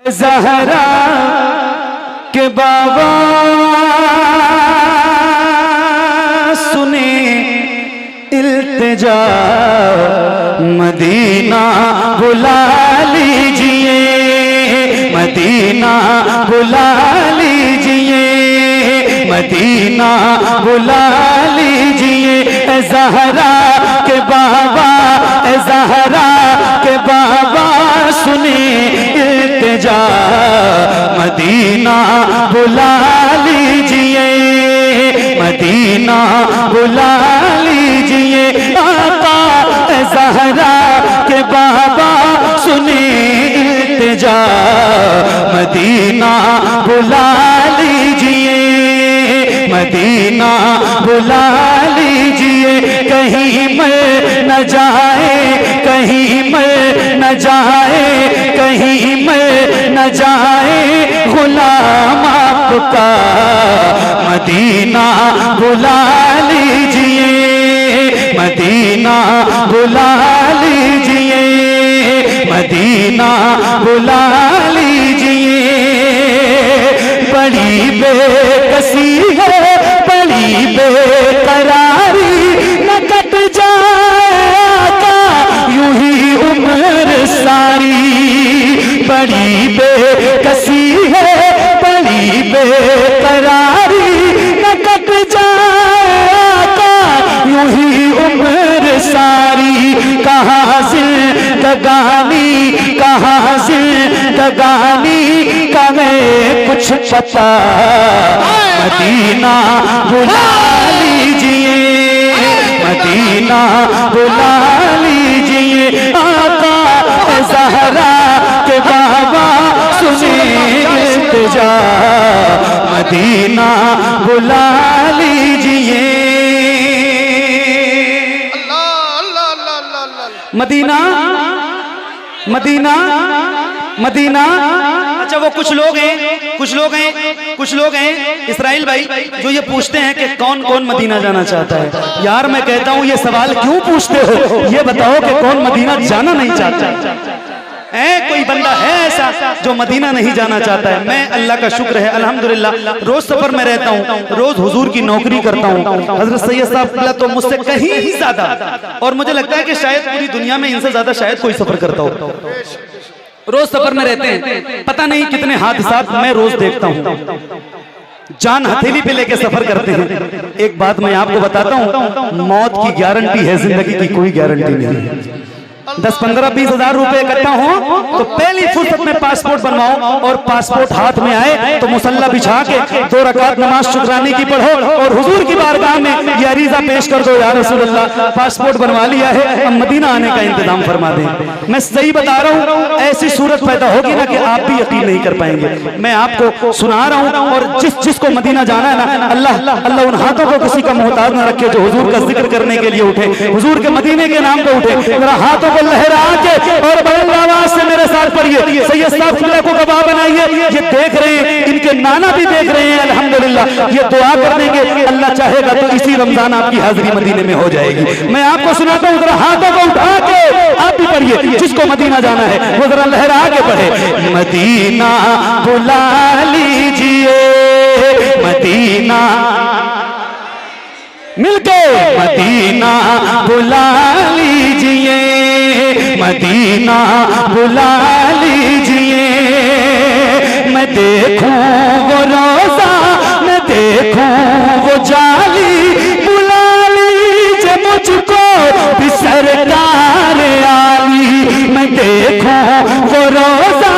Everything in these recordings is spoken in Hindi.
ज़हरा के बाबा सुने इल्तिजा, मदीना बुला लीजिए, मदीना बुला लीजिए, मदीना बुला लीजिए। ज़हरा के बाबा, ज़हरा के बाबा सुने इल्तिजा, मदीना बुला लीजिए, मदीना बुला लीजिए। आका ज़हरा के बाबा सुने इल्तिजा, मदीना बुला लीजिए, मदीना बुला लीजिए। कहीं मर न जाए, कहीं मर न जाए, कहीं मर न जाए गुलाम आपका, मदीना बुला लीजिए, मदीना बुला लीजिए, मदीना बुला लीजिए। बड़ी बेकसी है, बड़ी बेकरारी, न कट जाए आका यूं ही उम्र सारी। बड़ी बेकसी है, बड़ी बेकरारी, न कट जाए आका यूं ही उम्र सारी। कहाँ जिंदगानी, कहाँ जिंदगानी का मैं कुछ पता, मदीना बुला लीजिए, मदीना बुला लीजिए। आका ज़हरा के बाबा सुने इल्तिजा, मदीना बुला लीजिए। Medina Medina Medina. अच्छा वो कुछ लोग हैं, कुछ लोग हैं, कुछ लोग हैं इस्राइल भाई जो ये पूछते हैं कि कौन कौन मदीना जाना चाहता है। यार मैं कहता हूं ये सवाल क्यों पूछते हो, ये बताओ कि कौन मदीना जाना नहीं चाहता है। कोई बंदा है ऐसा जो मदीना नहीं जाना चाहता है? मैं अल्लाह का शुक्र है अल्हम्दुलिल्लाह रोज सफर में रहता हूँ, रोज हुजूर की नौकरी करता हूँ। हजरत सैयद साहब तो मुझसे कहीं ज्यादा, और मुझे लगता है कि शायद पूरी दुनिया में इनसे ज्यादा शायद कोई सफर करता हो। रोज सफर में रहते हैं, पता नहीं कितने हादसात मैं रोज देखता हूँ। जान हथेली पे लेके सफर करते हैं। एक बात मैं आपको बताता हूँ, मौत की गारंटी है, जिंदगी की कोई गारंटी नहीं है। 10, 15, 20 हजार रुपए इकट्ठा हो तो पहली फुर्सत में पासपोर्ट बनवाओ, और पासपोर्ट हाथ में आए तो मुसल्ला बिछा के 2 रकात नमाज शुक्रानी की पढ़ो और हुजूर की बारगाह में ये अरीजा पेश कर दो, या रसूल अल्लाह पासपोर्ट बनवा लिया है, अब मदीना आने का इंतजाम फरमा दें। मैं सही बता रहा हूँ, ऐसी सूरत पैदा होगी ना कि आप भी यकीन नहीं कर पाएंगे। मैं आपको सुना रहा हूँ, और जिसको मदीना जाना है ना, अल्लाह उन हाथों को किसी का मोहताज ना रखे जो हुजूर का जिक्र करने के लिए उठे, हुजूर के मदीने के नाम पे उठे। मेरा हाथों को लहरा के और बुलंद आवाज से मेरे साथ पढ़िए, सैयद साहब किबला को गवाह बनाइए। ये देख रहे हैं, इनके नाना भी देख रहे हैं अल्हम्दुलिल्लाह। ये दुआ कर देंगे, अल्लाह चाहेगा तो इसी रमजान आपकी हाजिरी मदीने में हो जाएगी। मैं आपको सुनाता हूँ, जरा हाथों को उठा के आप भी पढ़िए, जिसको मदीना जाना है वो जरा लहरा के पढ़े। मदीना बुला लीजिए, मदीना मिलके, मदीना बुला लीजिए, मदीना बुला लीजिए। मैं देखूं वो रोजा, मैं देखूं वो जाली, बुला लीजिए मुझको भी सरकार आली। मैं देखूं वो रोजा,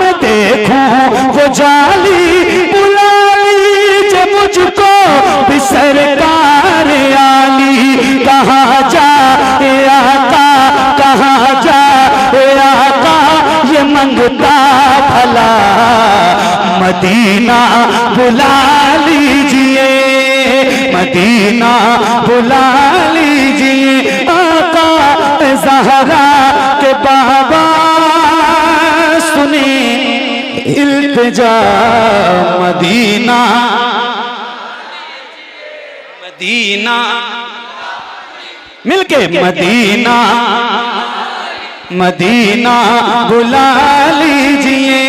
मैं देखूं वो जाली, बुला लीजिए मुझको भी सरकार आली। कहाँ जा आका, कहाँ जा आका, ये मंगता भला, मदीना बुला लीजिए, मदीना बुला लीजिए। आका ज़हरा के बाबा सुने इल्तिजा, मदीना मदीना मिलके, मदीना मदीना बुला लीजिए।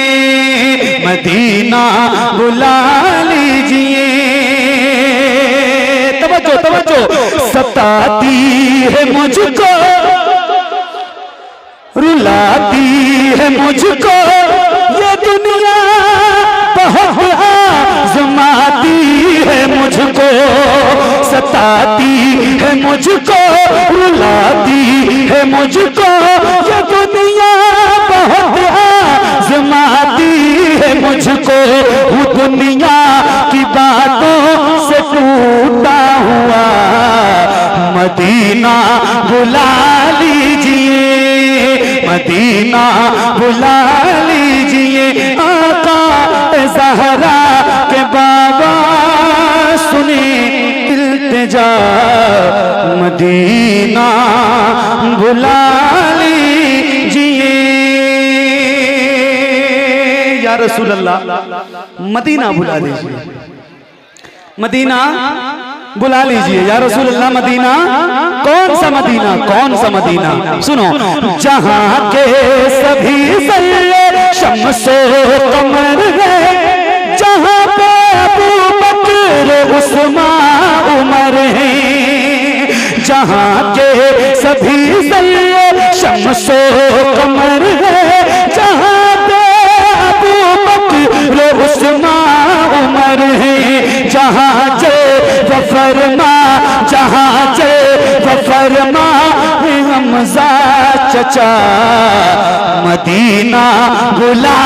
मदीना बुला लीजिए। तवज्जो तवज्जो, सताती है मुझको, रुलाती है मुझको ये दुनिया, बहुत आज़माती है मुझको, सताती है मुझको, रुलाती है मुझको ये दुनिया, बहुत आज़माती है मुझको। वो दुनिया की बातों से टूटा हुआ मदीना बुला लीजिए, मदीना बुला लीजिए। आका ज़हरा के बाबा सुने इल्तिजा, मदीना बुला लीजिए। या रसूल अल्लाह मदीना बुला लीजिए, मदीना बुला लीजिए या रसूल अल्लाह। मदीना कौन सा मदीना, कौन सा मदीना? सुनो, जहां के सभी सल्ले शम्सो कमर है, जहां पे अबू बकर उस्मान उमर है, जहां के सभी सल्ले शम्सो कमर है, जहां पे अबू बकर उस्मान उमर है, जहां फरमा, जहां फरमा हमजा चचा, मदीना बुला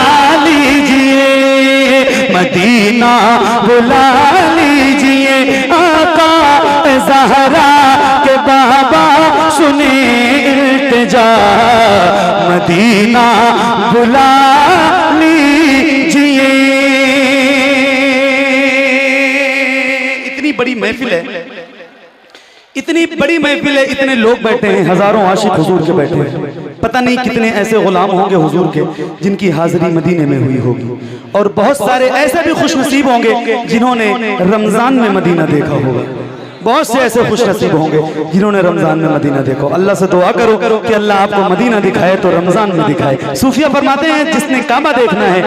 लीजिए, मदीना बुला लीजिए। आका ज़हरा के बाबा सुने इल्तिजा, मदीना बुला लीजिए। बड़ी महफिल है, इतनी बड़ी महफिल है, इतने लोग बैठे हैं, हजारों आशिक हुजूर के बैठे हैं। पता नहीं कितने ऐसे गुलाम होंगे हुजूर के जिनकी हाजिरी मदीने में हुई होगी, और बहुत सारे ऐसे भी खुशनसीब होंगे जिन्होंने रमजान में मदीना देखा होगा। बहुत से ऐसे खुशनसीब होंगे जिन्होंने रमजान में मदीना देखो। अल्लाह से दुआ करो कि अल्लाह आपको मदीना दिखाए तो रमजान में दिखाए। सूफिया फरमाते हैं जिसने काबा देखना है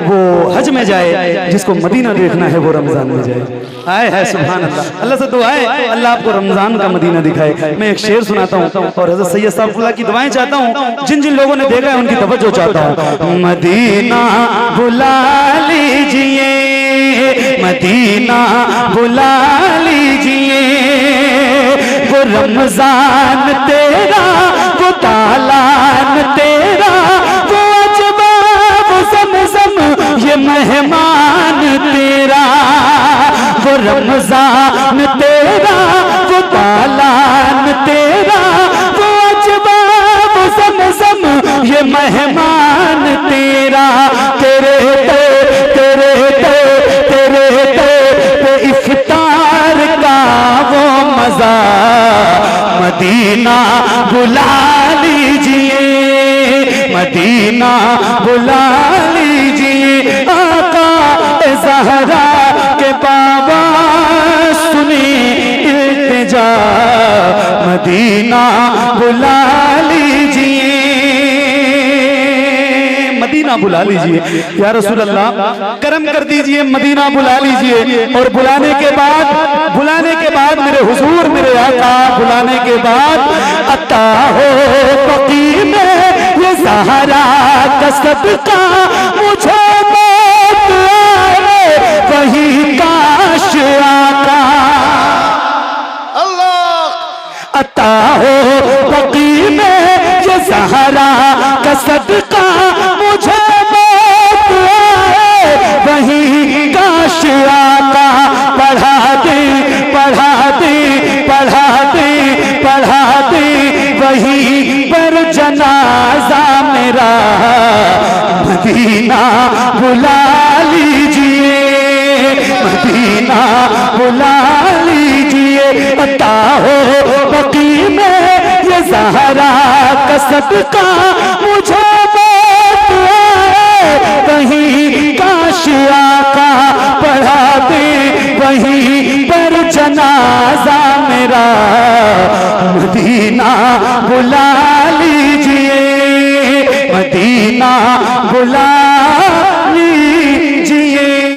वो हज में जाए, जिसको मदीना देखना है वो रमजान में जाए। आए है सुभान अल्लाह। अल्लाह से दुआ है अल्लाह आपको रमजान का मदीना दिखाए। मैं एक शेर सुनाता हूँ और हज़रत सैयद साहब की दुआएं चाहता हूँ, जिन जिन लोगों ने देखा है उनकी तवज्जो चाहता हूँ। मदीना बुला लीजिए, मदीना बुला लीजिए, वो रमजान तेरा, वो तालान तेरा, वो अजबा वो ज़मज़म ये मेहमान तेरा, वो रमजान तेरा, वो तालान तेरा, वो अजबा वो ज़मज़म ये मेहमान तेरा। तेरे तेरे तेरे तेरे इफ्तार का वो मजा, मदीना बुला लीजिए, मदीना बुला लीजिए। आका ज़हरा के बाबा सुनी इल्तिजा, मदीना बुला लीजिए, मदीना बुला लीजिए या रसूल अल्लाह। करम कर दीजिए, मदीना बुला लीजिए। और बुलाने के बाद मेरे हुजूर मेरे आका, बुलाने के बाद अता हो फकीर में ये सहारा का सदका, मुझे मौत आए वही काश आका। अल्लाह अता हो फकीर में ये सहारा का सदका, मुझे मौत आए वही काश आका। पढ़ा दे पढ़ा दे पढ़ा दे पढ़ा दे वही पर जनाजा मेरा, मदीना बुला लीजिए, मदीना बुला लीजिए। अता हो बकी में ये ज़हरा का सदका, मुझे मौत आए वही काश आका। पढ़ा दे वहीं पर जनाजा मेरा, मदीना बुला लीजिए, मदीना बुला